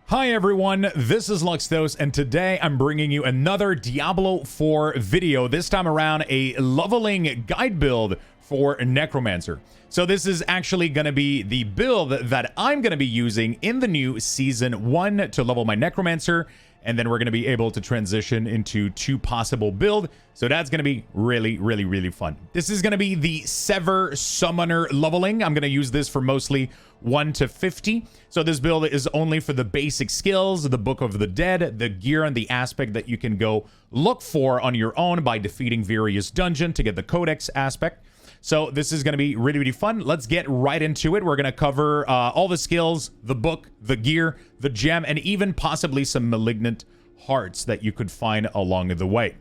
Hi everyone, this is Luxthos, and today I'm bringing you another Diablo 4 video, this time around a leveling guide build for Necromancer. So this is actually going to be the build that I'm going to be using in the new Season 1 to level my Necromancer, and then we're going to be able to transition into two possible builds. So that's going to be really fun. This is going to be the Server Summoner leveling. I'm going to use this for mostly 1 to 50. So this build is only for the basic skills, the Book of the Dead, the gear, and the aspect that you can go look for on your own by defeating various dungeons to get the Codex aspect. So this is going to be really fun. Let's get right into it. We're going to cover all the skills, the book, the gear, the gem, and even possibly some malignant hearts that you could find along the way.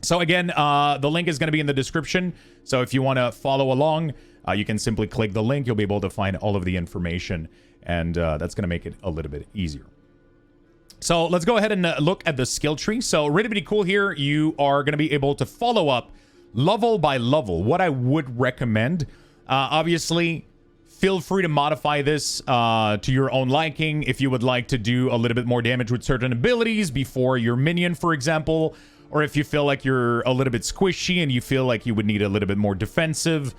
So again, the link is going to be in the description. So if you want to follow along, you can simply click the link. You'll be able to find all of the information, and that's going to make it a little bit easier. So let's go ahead and look at the skill tree. So really cool here. You are going to be able to follow up level by level. What I would recommend, obviously, feel free to modify this to your own liking. If you would like to do a little bit more damage with certain abilities before your minion, for example, or if you feel like you're a little bit squishy and you feel like you would need a little bit more defensive,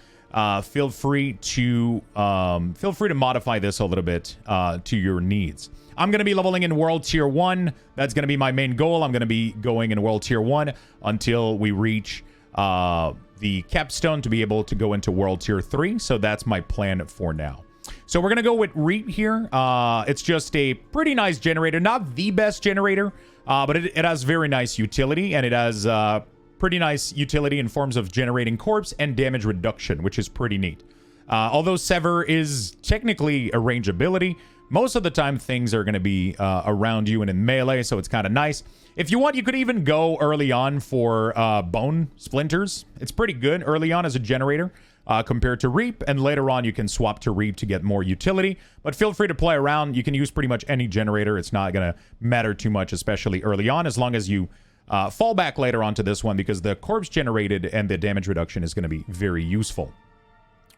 feel free to modify this a little bit to your needs. I'm going to be leveling in World Tier 1. That's going to be my main goal. I'm going to be going in World Tier 1 until we reach the capstone to be able to go into World Tier 3. So that's my plan for now. So we're going to go with Reap here. It's just a pretty nice generator. Not the best generator, but it has very nice utility, and it has pretty nice utility in forms of generating corpse and damage reduction, which is pretty neat. Although Sever is technically a range ability, most of the time things are going to be around you and in melee, so it's kind of nice. If you want, you could even go early on for Bone Splinters. It's pretty good early on as a generator compared to Reap, and later on you can swap to Reap to get more utility. But feel free to play around. You can use pretty much any generator. It's not going to matter too much, especially early on, as long as you fall back later on to this one, because the corpse generated and the damage reduction is going to be very useful.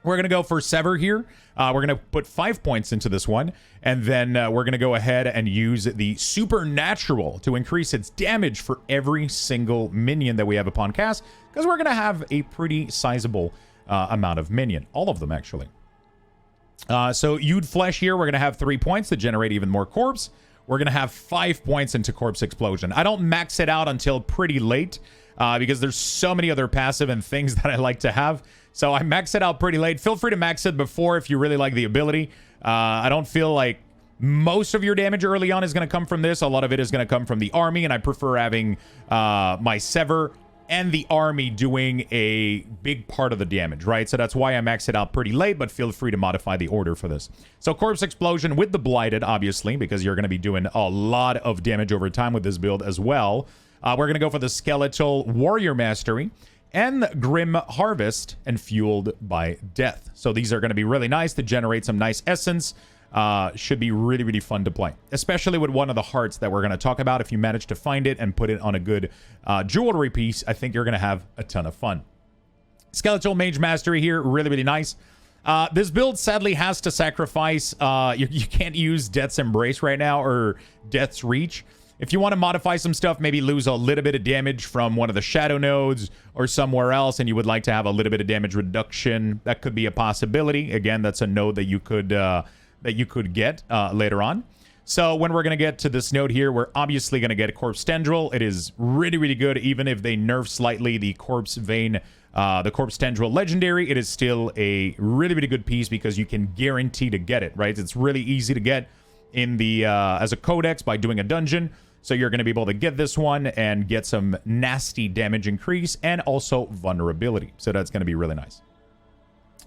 We're going to go for Sever here. We're going to put 5 points into this one. And then we're going to go ahead and use the Supernatural to increase its damage for every single minion that we have upon cast, because we're going to have a pretty sizable amount of minion. All of them, actually. So You'd Flesh here, we're going to have 3 points to generate even more corpse. We're going to have 5 points into Corpse Explosion. I don't max it out until pretty late, because there's so many other passive and things that I like to have. So I max it out pretty late. Feel free to max it before if you really like the ability. I don't feel like most of your damage early on is going to come from this. A lot of it is going to come from the army, and I prefer having my Sever and the army doing a big part of the damage, right? So that's why I max it out pretty late, but feel free to modify the order for this. So Corpse Explosion with the Blighted, obviously, because you're going to be doing a lot of damage over time with this build as well. We're going to go for the Skeletal Warrior Mastery and Grim Harvest and Fueled by Death. So these are going to be really nice to generate some nice essence. Should be really fun to play, especially with one of the hearts that we're going to talk about. If you manage to find it and put it on a good jewelry piece, I think you're going to have a ton of fun. Skeletal Mage Mastery here, really nice. This build sadly has to sacrifice, you can't use Death's Embrace right now or Death's Reach. If you want to modify some stuff, maybe lose a little bit of damage from one of the shadow nodes or somewhere else, and you would like to have a little bit of damage reduction, that could be a possibility. Again, that's a node that you could get later on. So when we're going to get to this node here, we're obviously going to get a Corpse Tendril. It is really good, even if they nerf slightly the Corpse Vein, the Corpse Tendril Legendary. It is still a really good piece because you can guarantee to get it, right? It's really easy to get in the as a Codex by doing a dungeon. So you're going to be able to get this one and get some nasty damage increase and also vulnerability. So that's going to be really nice.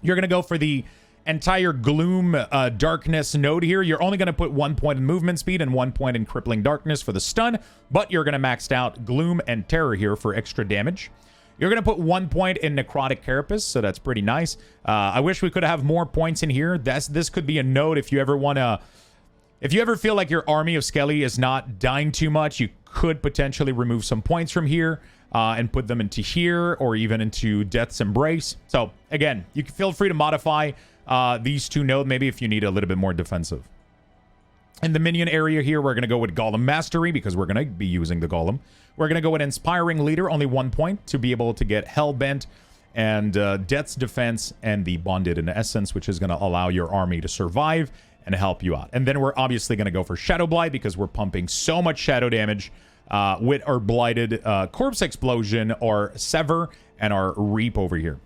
You're going to go for the entire Gloom Darkness node here. You're only going to put 1 point in movement speed and 1 point in Crippling Darkness for the stun, but you're going to max out Gloom and Terror here for extra damage. You're going to put 1 point in Necrotic Carapace, so that's pretty nice. I wish we could have more points in here. This could be a node if you ever want to... If you ever feel like your army of Skelly is not dying too much, you could potentially remove some points from here and put them into here or even into Death's Embrace. So, again, you can feel free to modify these two nodes maybe if you need a little bit more defensive. In the minion area here, we're going to go with Golem Mastery because we're going to be using the Golem. We're going to go with Inspiring Leader, only 1 point, to be able to get Hellbent and Death's Defense and the Bonded in Essence, which is going to allow your army to survive and help you out. And then we're obviously going to go for Shadow Blight because we're pumping so much shadow damage with our Blighted Corpse Explosion, or Sever, and our Reap over here.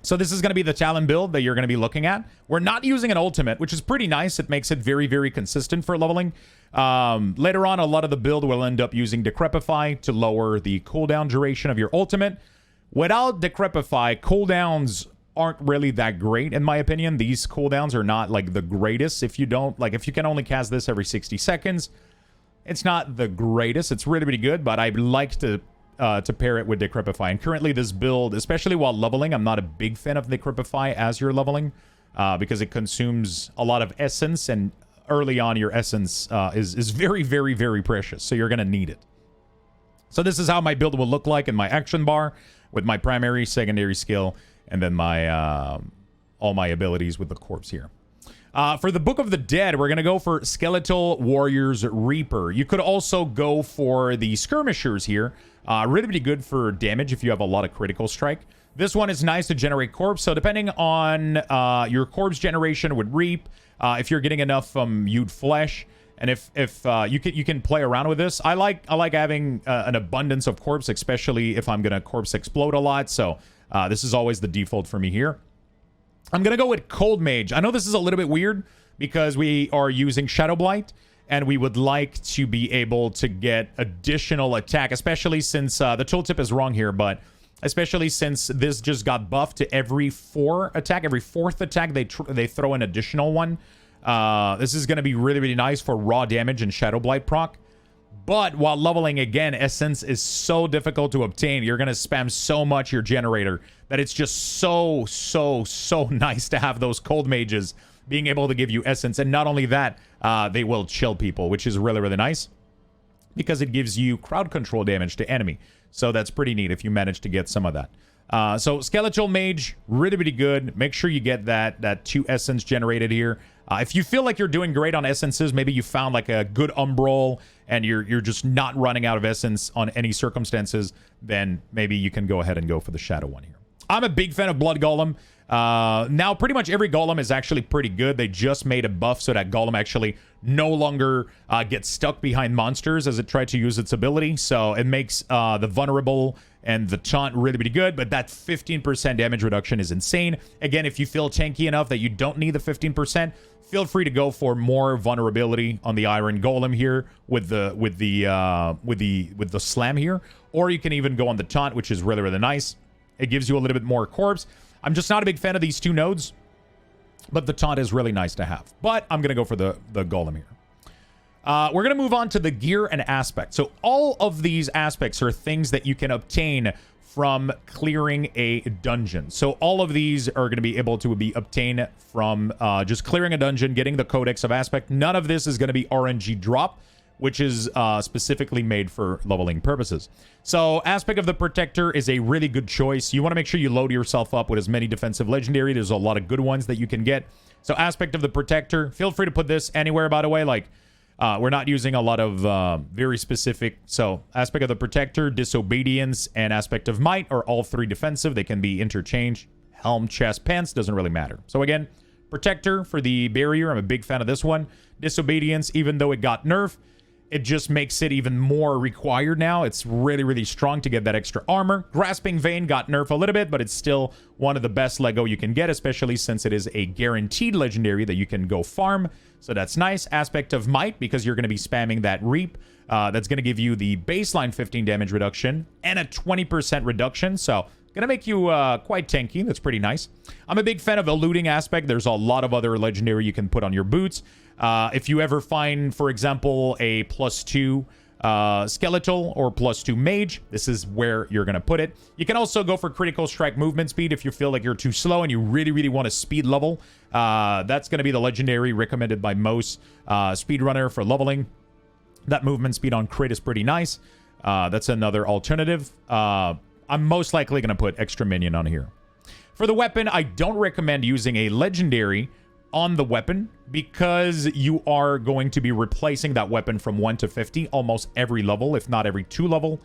So this is going to be the Talon build that you're going to be looking at. We're not using an ultimate, which is pretty nice. It makes it very, very consistent for leveling. Later on, a lot of the build will end up using Decrepify to lower the cooldown duration of your ultimate. Without Decrepify, cooldowns aren't really that great, in my opinion. These cooldowns are not, like, the greatest. If you don't, like, if you can only cast this every 60 seconds, it's not the greatest. It's really, really good, but I'd like to pair it with Decrepify. And currently this build, especially while leveling, I'm not a big fan of Decrepify as you're leveling because it consumes a lot of essence, and early on your essence is very, very, very precious, so you're going to need it. So this is how my build will look like in my action bar with my primary, secondary skill, and then my all my abilities with the corpse here. For the Book of the Dead, we're going to go for Skeletal Warriors Reaper. You could also go for the Skirmishers here. Really, really good for damage if you have a lot of critical strike. This one is nice to generate corpse. So depending on your corpse generation with Reap, if you're getting enough Mewed Flesh, and if you can play around with this. I like having an abundance of corpse, especially if I'm going to corpse explode a lot. So this is always the default for me here. I'm going to go with Cold Mage. I know this is a little bit weird because we are using Shadow Blight, and we would like to be able to get additional attack, especially since the tooltip is wrong here, but especially since this just got buffed to every 4 attack, every 4th attack, they throw an additional one. This is going to be really, really nice for raw damage and Shadow Blight proc. But while leveling, again, Essence is so difficult to obtain. You're going to spam so much your generator that it's just so nice to have those Cold Mages being able to give you Essence. And not only that, they will chill people, which is really, really nice because it gives you crowd control damage to enemy. So that's pretty neat if you manage to get some of that. So Skeletal Mage, really, really good. Make sure you get that 2 Essence generated here. If you feel like you're doing great on Essences, maybe you found like a good Umbral and you're just not running out of Essence on any circumstances, then maybe you can go ahead and go for the Shadow one here. I'm a big fan of Blood Golem. Now, pretty much every Golem is actually pretty good. They just made a buff so that Golem actually no longer gets stuck behind monsters as it tried to use its ability. So it makes the Vulnerable and the Taunt really, really good. But that 15% damage reduction is insane. Again, if you feel tanky enough that you don't need the 15%, feel free to go for more vulnerability on the Iron Golem here with the Slam here. Or you can even go on the Taunt, which is really, really nice. It gives you a little bit more corpse. I'm just not a big fan of these 2 nodes, but the Taunt is really nice to have. But I'm going to go for the Golem here. We're going to move on to the gear and aspect. So all of these aspects are things that you can obtain from clearing a dungeon. So all of these are going to be able to be obtained from just clearing a dungeon, getting the Codex of Aspect. None of this is going to be RNG drop, which is specifically made for leveling purposes. So Aspect of the Protector is a really good choice. You want to make sure you load yourself up with as many defensive legendary. There's a lot of good ones that you can get. So Aspect of the Protector, feel free to put this anywhere, by the way. Like, we're not using a lot of very specific. So Aspect of the Protector, Disobedience, and Aspect of Might are all 3 defensive. They can be interchanged. Helm, Chest, Pants, doesn't really matter. So again, Protector for the barrier. I'm a big fan of this one. Disobedience, even though it got nerfed, it just makes it even more required now. It's really, really strong to get that extra armor. Grasping Vein got nerfed a little bit, but it's still one of the best Lego you can get, especially since it is a guaranteed legendary that you can go farm. So that's nice. Aspect of Might, because you're going to be spamming that Reap. That's going to give you the baseline 15 damage reduction and a 20% reduction. So going to make you quite tanky. That's pretty nice. I'm a big fan of Eluding Aspect. There's a lot of other legendary you can put on your boots. If you ever find, for example, a +2 Skeletal or +2 Mage, this is where you're going to put it. You can also go for Critical Strike movement speed if you feel like you're too slow and you really, really want to speed level. That's going to be the legendary recommended by most speedrunner for leveling. That movement speed on crit is pretty nice. That's another alternative. I'm most likely going to put extra minion on here. For the weapon, I don't recommend using a legendary on the weapon because you are going to be replacing that weapon from 1 to 50 almost every level, if not every 2 level.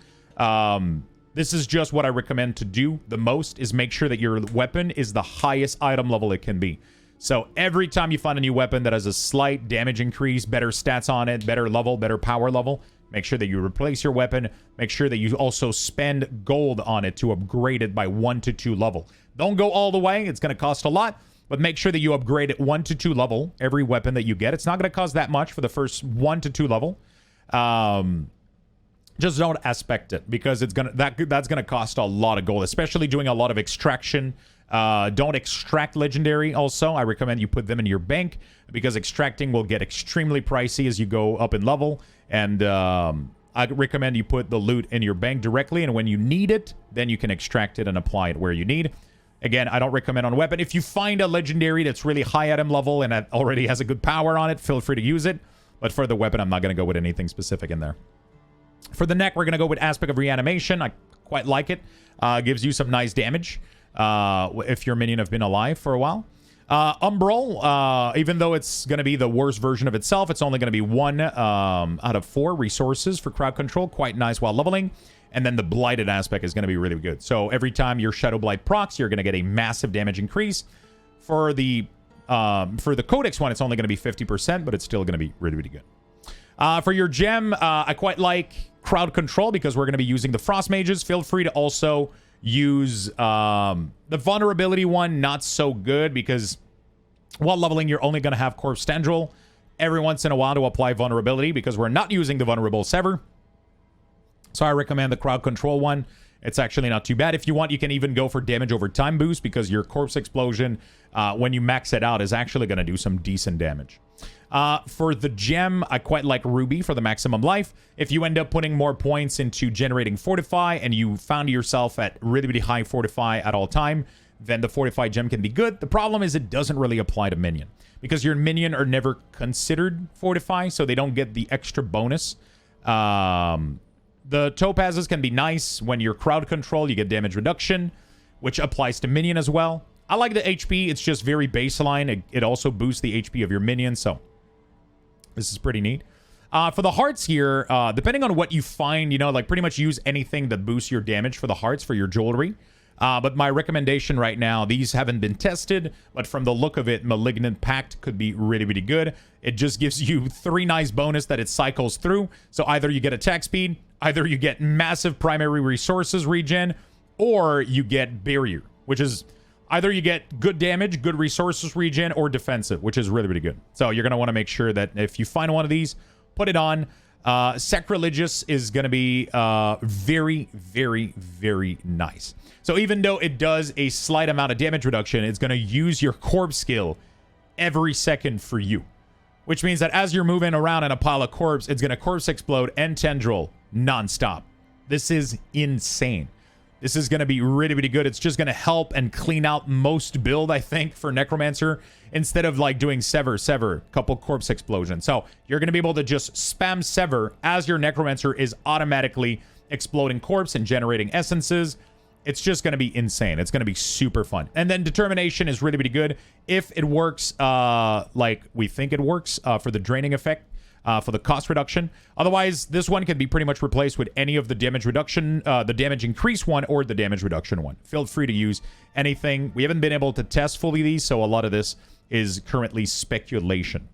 This is just what I recommend to do the most, is make sure that your weapon is the highest item level it can be. So every time you find a new weapon that has a slight damage increase, better stats on it, better level, better power level, make sure that you replace your weapon. Make sure that you also spend gold on it to upgrade it by 1 to 2 level. Don't go all the way. It's going to cost a lot. But make sure that you upgrade it 1 to 2 level every weapon that you get. It's not going to cost that much for the first 1 to 2 level. Just don't aspect it, because it's that's gonna cost a lot of gold, especially doing a lot of extraction. Don't extract legendary. Also, I recommend you put them in your bank, because extracting will get extremely pricey as you go up in level. And I recommend you put the loot in your bank directly, and when you need it, then you can extract it and apply it where you need. Again, I don't recommend on weapon. If you find a legendary that's really high item level and that already has a good power on it, feel free to use it. But for the weapon, I'm not going to go with anything specific in there. For the neck, we're going to go with Aspect of Reanimation. I quite like it. Gives you some nice damage if your minion have been alive for a while. Umbral, even though it's going to be the worst version of itself, it's only going to be 1 out of 4 resources for crowd control. Quite nice while leveling. And then the Blighted aspect is going to be really good. So every time your Shadow Blight procs, you're going to get a massive damage increase. For the Codex one, it's only going to be 50%, but it's still going to be really, really good. For your gem, I quite like crowd control, because we're going to be using the Frost Mages. Feel free to also use the vulnerability one. Not so good, because while leveling, you're only going to have Corpse Tendril every once in a while to apply vulnerability, because we're not using the vulnerable Sever. So I recommend the crowd control one. It's actually not too bad. If you want, you can even go for damage over time boost, because your corpse explosion, when you max it out, is actually going to do some decent damage. For the gem, I quite like Ruby for the maximum life. If you end up putting more points into generating Fortify and you found yourself at really, really high Fortify at all time, then the Fortify gem can be good. The problem is it doesn't really apply to minion, because your minion are never considered Fortify, so they don't get the extra bonus. The topazes can be nice. When you're crowd control, you get damage reduction, which applies to minion as well. I like the HP. It's just very baseline. It also boosts the HP of your minion, so this is pretty neat. For the hearts here, depending on what you find, you know, like pretty much use anything that boosts your damage for the hearts for your jewelry. But my recommendation right now, these haven't been tested, but from the look of it, Malignant Pact could be really, really good. It just gives you 3 nice bonus that it cycles through. So either you get attack speed, either you get massive primary resources regen, or you get barrier, which is either you get good damage, good resources regen, or defensive, which is really, really good. So you're going to want to make sure that if you find one of these, put it on. Sacrilegious is going to be very, very, very nice. So even though it does a slight amount of damage reduction, it's going to use your corpse skill every second for you. Which means that as you're moving around in a pile of corpse, it's going to corpse explode and tendril nonstop. This is insane. This is going to be really, really good. It's just going to help and clean out most build, I think, for Necromancer. Instead of like doing Sever, couple corpse explosions. So you're going to be able to just spam Sever as your Necromancer is automatically exploding corpse and generating essences. It's just going to be insane. It's going to be super fun. And then Determination is really, really good. If it works like we think it works for the draining effect, for the cost reduction. Otherwise, this one can be pretty much replaced with any of the damage reduction, the damage increase one, or the damage reduction one. Feel free to use anything. We haven't been able to test fully these, so a lot of this is currently speculation.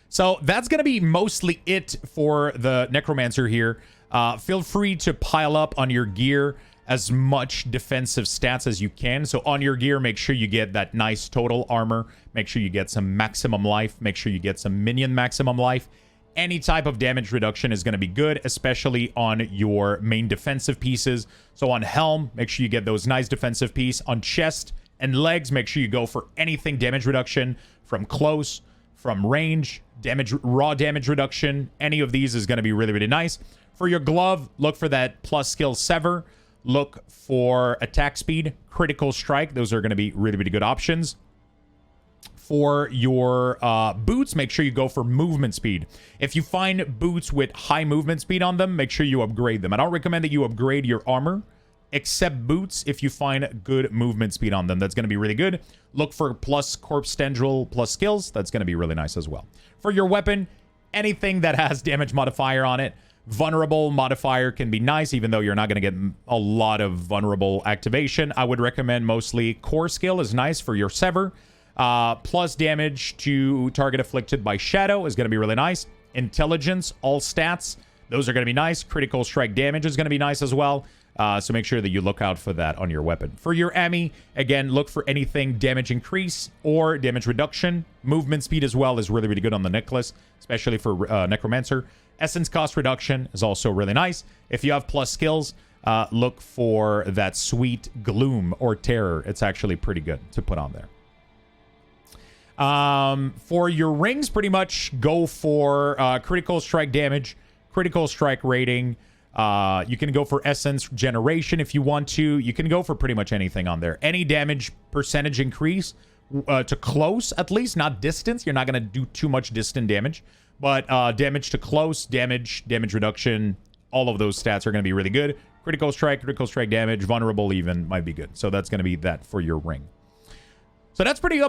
So that's going to be mostly it for the Necromancer here. Feel free to pile up on your gear as much defensive stats as you can. So on your gear, make sure you get that nice total armor. Make sure you get some maximum life. Make sure you get some minion maximum life. Any type of damage reduction is going to be good, especially on your main defensive pieces. So on helm, make sure you get those nice defensive piece. On chest and legs, make sure you go for anything damage reduction from close, from range, damage, raw damage reduction. Any of these is going to be really, really nice. For your glove, look for that plus skill Sever. Look for attack speed, critical strike. Those are going to be really, really good options. For your boots, make sure you go for movement speed. If you find boots with high movement speed on them, make sure you upgrade them. I don't recommend that you upgrade your armor except boots if you find good movement speed on them. That's going to be really good. Look for plus corpse tendril plus skills. That's going to be really nice as well. For your weapon, anything that has damage modifier on it. Vulnerable modifier can be nice, even though you're not going to get a lot of vulnerable activation. I would recommend mostly core skill is nice for your Sever. Plus damage to target afflicted by shadow is going to be really nice. Intelligence, all stats, those are going to be nice. Critical strike damage is going to be nice as well. So make sure that you look out for that on your weapon. For your Ami, again, look for anything damage increase or damage reduction. Movement speed as well is really, really good on the necklace, especially for Necromancer. Essence cost reduction is also really nice. If you have plus skills, look for that sweet gloom or terror. It's actually pretty good to put on there. For your rings, pretty much go for critical strike damage, critical strike rating. You can go for essence generation if you want to. You can go for pretty much anything on there. Any damage percentage increase to close, at least, not distance. You're not going to do too much distant damage. But damage to close, damage reduction, all of those stats are going to be really good. Critical strike damage, vulnerable even might be good. So that's going to be that for your ring. So that's pretty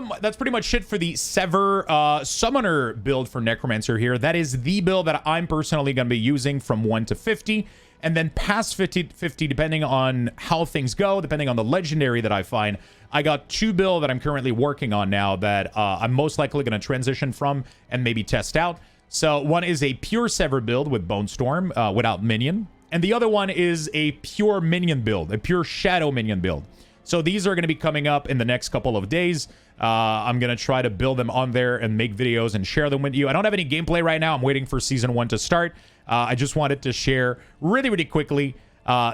much it for the Server Summoner build for Necromancer here. That is the build that I'm personally going to be using from 1 to 50. And then past 50, depending on how things go, depending on the legendary that I find, I got 2 builds that I'm currently working on now that I'm most likely going to transition from and maybe test out. So one is a pure Sever build with Bone Storm without Minion. And the other one is a pure Minion build, a pure Shadow Minion build. So these are going to be coming up in the next couple of days. I'm going to try to build them on there and make videos and share them with you. I don't have any gameplay right now. I'm waiting for Season 1 to start. I just wanted to share really, really quickly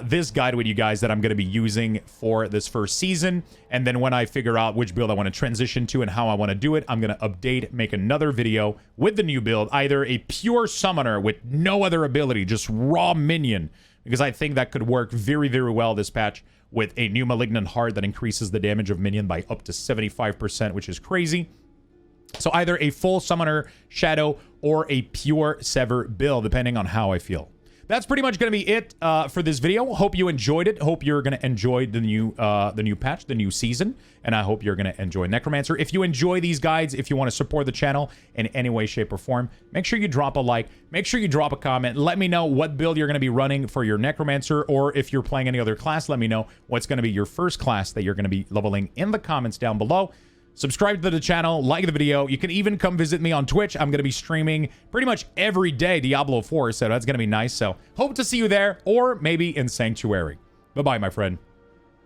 this guide with you guys that I'm going to be using for this first season. And then when I figure out which build I want to transition to and how I want to do it, I'm going to update, make another video with the new build. Either a pure summoner with no other ability, just raw minion, because I think that could work very, very well this patch, with a new Malignant Heart that increases the damage of minion by up to 75%, which is crazy. So either a full Summoner Shadow or a pure Sever build, depending on how I feel. That's pretty much going to be it for this video. Hope you enjoyed it. Hope you're going to enjoy the new patch, the new season. And I hope you're going to enjoy Necromancer. If you enjoy these guides, if you want to support the channel in any way, shape, or form, make sure you drop a like. Make sure you drop a comment. Let me know what build you're going to be running for your Necromancer. Or if you're playing any other class, let me know what's going to be your first class that you're going to be leveling in the comments down below. Subscribe to the channel, like the video. You can even come visit me on Twitch. I'm going to be streaming pretty much every day Diablo 4, so that's going to be nice. So hope to see you there, or maybe in Sanctuary. Bye-bye, my friend.